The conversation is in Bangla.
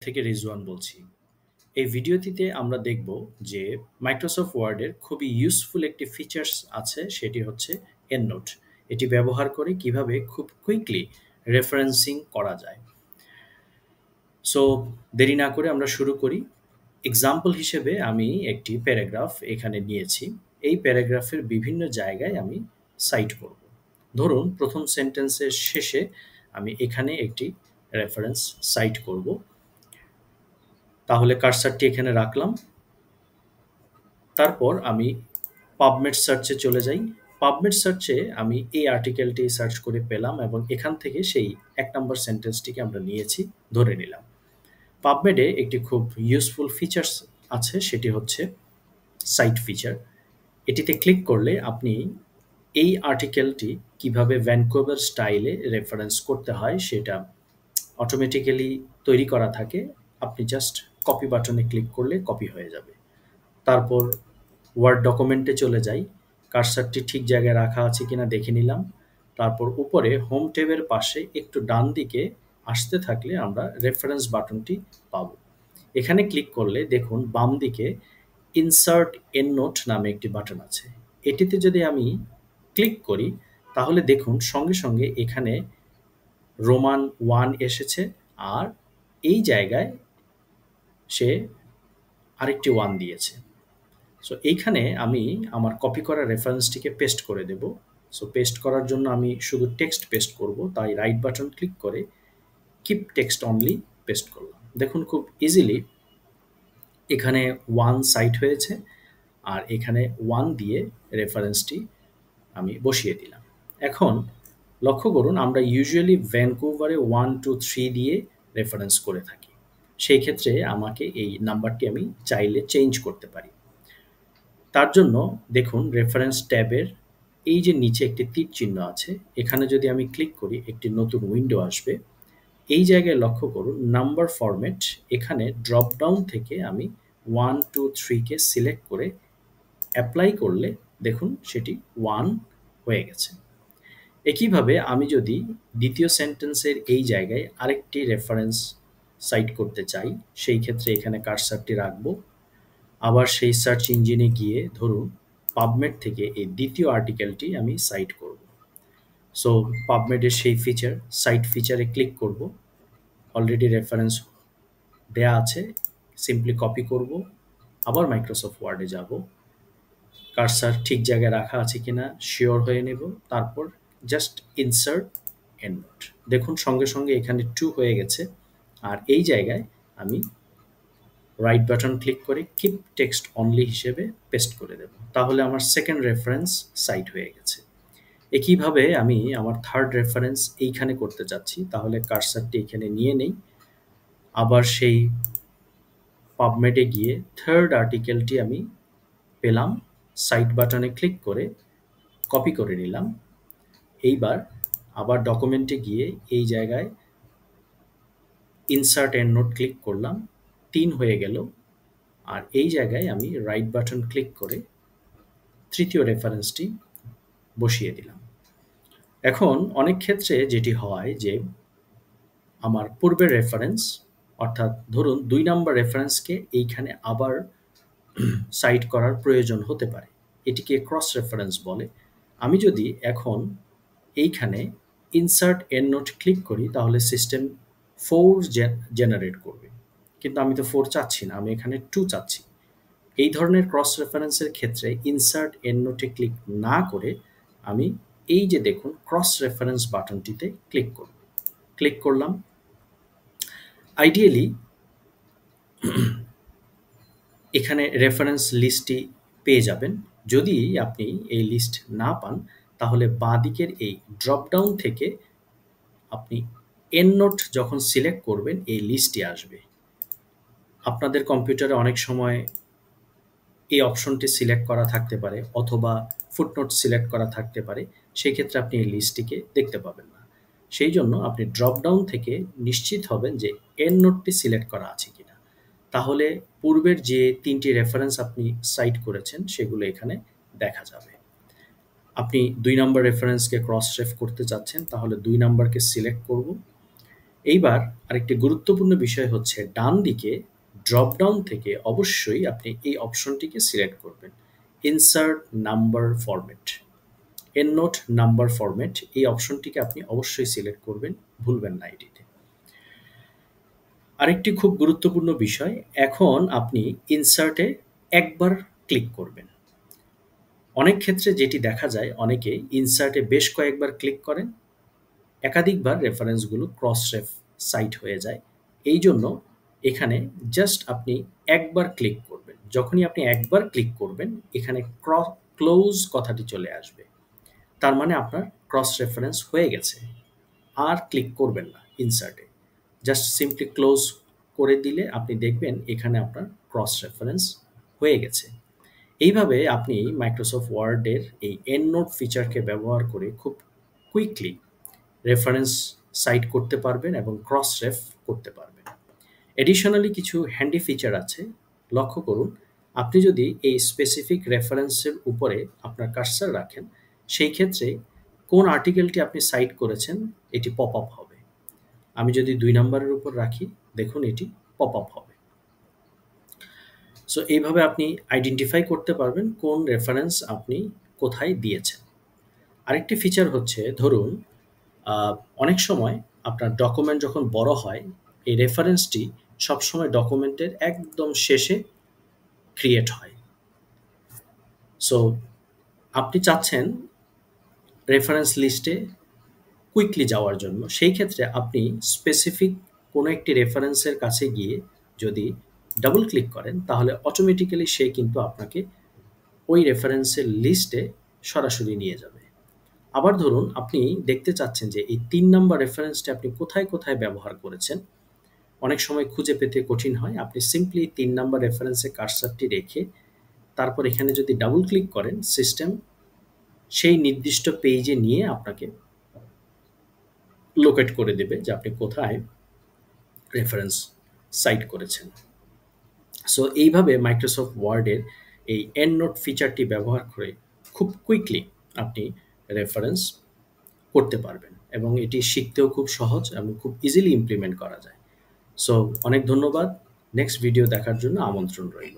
থেকে রিজওয়ান বলছি। এই ভিডিওটিতে আমরা দেখব যে মাইক্রোসফট ওয়ার্ডের খুবই ইউজফুল একটি ফিচার্স আছে, সেটি হচ্ছে এন্ডনোট। এটি ব্যবহার করে কিভাবে খুব কুইকলি রেফারেন্সিং করা যায়। সো দেরি না করে আমরা শুরু করি। এক্সাম্পল হিসেবে আমি একটি প্যারাগ্রাফ এখানে নিয়েছি। এই প্যারাগ্রাফের বিভিন্ন জায়গায় আমি সাইট করব। ধরুন প্রথম সেন্টেন্সের শেষে আমি এখানে একটি রেফারেন্স সাইট করব। তাহলে কার্সারটি এখানে রাখলাম। তারপর আমি পাবমেড সার্চে চলে যাই। পাবমেড সার্চে আমি এই আর্টিকেলটি সার্চ করে পেলাম এবং এখান থেকে সেই ১ নম্বর সেন্টেন্সটিকে আমরা নিয়েছি, ধরে নিলাম। পাবমেডে একটি খুব ইউজফুল ফিচার্স আছে, সেটি হচ্ছে সাইট ফিচার। এটিতে ক্লিক করলে আপনি এই আর্টিকেলটি কিভাবে ভ্যানকুভার স্টাইলে রেফারেন্স করতে হয় সেটা অটোমেটিক্যালি তৈরি করা থাকে। আপনি জাস্ট কপি বাটনে ক্লিক করলে কপি হয়ে যাবে। তারপর ওয়ার্ড ডকুমেন্টে চলে যাই। কার্সারটি ঠিক জায়গায় রাখা আছে কিনা দেখে নিলাম। তারপর উপরে হোম ট্যাবের পাশে একটু ডান দিকে আসতে থাকলে আমরা রেফারেন্স বাটনটি পাব। এখানে ক্লিক করলে দেখুন বাম দিকে ইনসার্ট এন্ডনোট নামে একটি বাটন আছে। এটিতে যদি আমি ক্লিক করি তাহলে দেখুন সঙ্গে সঙ্গে এখানে রোমান 1 এসেছে, আর এই জায়গায় সে আরেকটি 1 দিয়েছে। সো এইখানে আমি আমার কপি করা রেফারেন্সটিকে পেস্ট করে দেব। সো পেস্ট করার জন্য আমি শুধু টেক্সট পেস্ট করব, তাই রাইট বাটন ক্লিক করে কিপ টেক্সট অনলি পেস্ট করলাম। দেখুন খুব ইজিলি এখানে 1 সাইট হয়েছে, আর এখানে 1 দিয়ে রেফারেন্সটি আমি বসিয়ে দিলাম। এখন লক্ষ্য করুন আমরা ইউজুয়ালি ভ্যানকুভারে 1, 2, 3 দিয়ে রেফারেন্স করে থাকি। সেই ক্ষেত্রে আমাকে এই নাম্বারটি আমি চাইলে চেঞ্জ করতে পারি। তার জন্য দেখুন রেফারেন্স ট্যাবের এই যে নিচে একটি তীর চিহ্ন আছে, এখানে যদি আমি ক্লিক করি একটি নতুন উইন্ডো আসবে। এই জায়গায় লক্ষ্য করুন নাম্বার ফরম্যাট, এখানে ড্রপ ডাউন থেকে আমি 1, 2, 3 কে সিলেক্ট করে অ্যাপ্লাই করলে দেখুন সেটি 1 হয়ে গেছে। একইভাবে আমি যদি দ্বিতীয় সেন্টেন্সের এই জায়গায় আরেকটি রেফারেন্স সাইট করতে চাই, সেই ক্ষেত্রে এখানে কার্সারটি রাখবো। আবার সেই সার্চ ইঞ্জিনে গিয়ে ধরুন পাবমেড থেকে এই দ্বিতীয় আর্টিকেলটি আমি সাইট করব। সো পাবমেডের সেই ফিচার সাইট ফিচারে ক্লিক করব। অলরেডি রেফারেন্স দেয়া আছে, সিম্পলি কপি করব। আবার মাইক্রোসফট ওয়ার্ডে যাব। কার্সার ঠিক জায়গায় রাখা আছে কিনা শিওর হয়ে নেব। তারপর জাস্ট ইনসার্ট এন্ডনোট। দেখুন সঙ্গে সঙ্গে এখানে 2 হয়ে গেছে, আর এই জায়গায় আমি রাইট বাটন ক্লিক করে কিপ টেক্সট অনলি হিসেবে পেস্ট করে দেব। তাহলে আমার সেকেন্ড রেফারেন্স সাইট হয়ে গেছে। একইভাবে আমি আমার থার্ড রেফারেন্স এইখানে করতে চাচ্ছি, তাহলে কার্সারটি এখানে নিয়ে নেই। আবার সেই পাবমেডে গিয়ে থার্ড আর্টিকেলটি আমি পেলাম, সাইট বাটনে ক্লিক করে কপি করে নিলাম। এইবার আবার ডকুমেন্টে গিয়ে এই জায়গায় ইনসার্ট এন্ডনোট ক্লিক করলাম, 3 হয়ে গেল। আর এই জায়গায় আমি রাইট বাটন ক্লিক করে তৃতীয় রেফারেন্সটি বসিয়ে দিলাম। এখন অনেক ক্ষেত্রে যেটি হয় যে আমার পূর্বের রেফারেন্স, অর্থাৎ ধরুন 2 নাম্বার রেফারেন্সকে এইখানে আবার সাইট করার প্রয়োজন হতে পারে। এটিকে ক্রস রেফারেন্স বলে। আমি যদি এখন এইখানে ইনসার্ট এন্ডনোট ক্লিক করি তাহলে সিস্টেম 4 জেনারেট করবে, কিন্তু আমি তো 4 চাচ্ছি না, আমি এখানে 2 চাচ্ছি। এই ধরনের ক্রস রেফারেন্সের ক্ষেত্রে ইনসার্ট এন্ডনোটে ক্লিক না করে আমি এই যে দেখুন ক্রস রেফারেন্স বাটনটিতে ক্লিক করব। ক্লিক করলাম। আইডিয়ালি এখানে রেফারেন্স লিস্টটি পেয়ে যাবেন। যদি আপনি এই লিস্ট না পান তাহলে বাঁদিকের এই ড্রপ ডাউন থেকে আপনি এন্ডনোট যখন সিলেক্ট করবেন এই লিস্টটি আসবে। আপনাদের কম্পিউটারে অনেক সময় এই অপশনটি সিলেক্ট করা থাকতে পারে, অথবা ফুটনোট সিলেক্ট করা থাকতে পারে। সেই ক্ষেত্রে আপনি এই লিস্টটিকে দেখতে পাবেন না। সেই জন্য আপনি ড্রপ ডাউন থেকে নিশ্চিত হবেন যে এন্ডনোটটি সিলেক্ট করা আছে কিনা। তাহলে পূর্বের যে 3টি রেফারেন্স আপনি সাইট করেছেন সেগুলো এখানে দেখা যাবে। আপনি 2 নাম্বার রেফারেন্সকে ক্রস রেফ করতে চাচ্ছেন, তাহলে 2 নাম্বারকে সিলেক্ট করব। এইবার আরেকটি গুরুত্বপূর্ণ বিষয় হচ্ছে ডান দিকে ড্রপ ডাউন থেকে অবশ্যই আপনি এই অপশনটিকে সিলেক্ট করবেন। Insert number format, endnote number format এই অপশনটিকে আপনি অবশ্যই সিলেক্ট করবেন, ভুলবেন না এটিতে। আরেকটি খুব গুরুত্বপূর্ণ বিষয়, এখন আপনি ইনসার্টে একবার ক্লিক করবেন। অনেক ক্ষেত্রে যেটি দেখা যায় অনেকে ইনসার্টে বেশ কয়েকবার ক্লিক করেন, একাধিকবার রেফারেন্সগুলো ক্রস রেফ সাইট হয়ে যায়। এই জন্য এখানে জাস্ট আপনি একবার ক্লিক করবেন। যখনই আপনি একবার ক্লিক করবেন এখানে ক্লোজ কথাটি চলে আসবে। তার মানে আপনার ক্রস রেফারেন্স হয়ে গেছে। আর ক্লিক করবেন না ইনসার্টে, জাস্ট সিম্পলি ক্লোজ করে দিলে আপনি দেখবেন এখানে আপনার ক্রস রেফারেন্স হয়ে গেছে। এইভাবে আপনি মাইক্রোসফট ওয়ার্ডের এই এন্ড নোট ফিচারকে ব্যবহার করে খুব কুইকলি রেফারেন্স সাইট করতে পারবেন এবং ক্রস রেফ করতে পারবেন। এডিশনালি কিছু হ্যান্ডি ফিচার আছে, লক্ষ্য করুন। আপনি যদি এই স্পেসিফিক রেফারেন্সের উপরে আপনার কার্সার রাখেন, সেই ক্ষেত্রে কোন আর্টিকেলটি আপনি সাইট করেছেন এটি পপ আপ হবে। আমি যদি ২ নম্বরের উপর রাখি, দেখুন এটি পপ আপ হবে। সো এইভাবে আপনি আইডেন্টিফাই করতে পারবেন কোন রেফারেন্স আপনি কোথায় দিয়েছেন। আরেকটি ফিচার হচ্ছে, ধরুন অনেক সময় আপনার ডকুমেন্ট যখন বড় হয়, এই রেফারেন্সটি সবসময় ডকুমেন্টের একদম শেষে ক্রিয়েট হয়। সো আপনি চাচ্ছেন রেফারেন্স লিস্টে কুইকলি যাওয়ার জন্য, সেই ক্ষেত্রে আপনি স্পেসিফিক কোনো একটি রেফারেন্সের কাছে গিয়ে যদি ডাবল ক্লিক করেন, তাহলে অটোমেটিক্যালি সে কিন্তু আপনাকে ওই রেফারেন্সের লিস্টে সরাসরি নিয়ে যাবে। আবার ধরুন আপনি দেখতে চাচ্ছেন যে এই ৩ নাম্বার রেফারেন্সটা আপনি কোথায়, কোথায় ব্যবহার করেছেন। অনেক সময় খুঁজে পেতে কঠিন হয়। আপনি সিম্পলি ৩ নাম্বার রেফারেন্সে কার্সারটি রেখে তারপর এখানে যদি ডাবল ক্লিক করেন, সিস্টেম সেই নির্দিষ্ট পেজে নিয়ে আপনাকে লোকেট করে দেবে যে আপনি কোথায় রেফারেন্স সাইট করেছেন। সো এইভাবে মাইক্রোসফট ওয়ার্ডের এই এন্ড নোট ফিচারটি ব্যবহার করে খুব কুইকলি আপনি রেফারেন্স করতে পারবেন এবং এটি শিখতেও খুব সহজ এবং খুব ইজিলি ইমপ্লিমেন্ট করা যায়। সো অনেক ধন্যবাদ। নেক্সট ভিডিও দেখার জন্য আমন্ত্রণ রইল।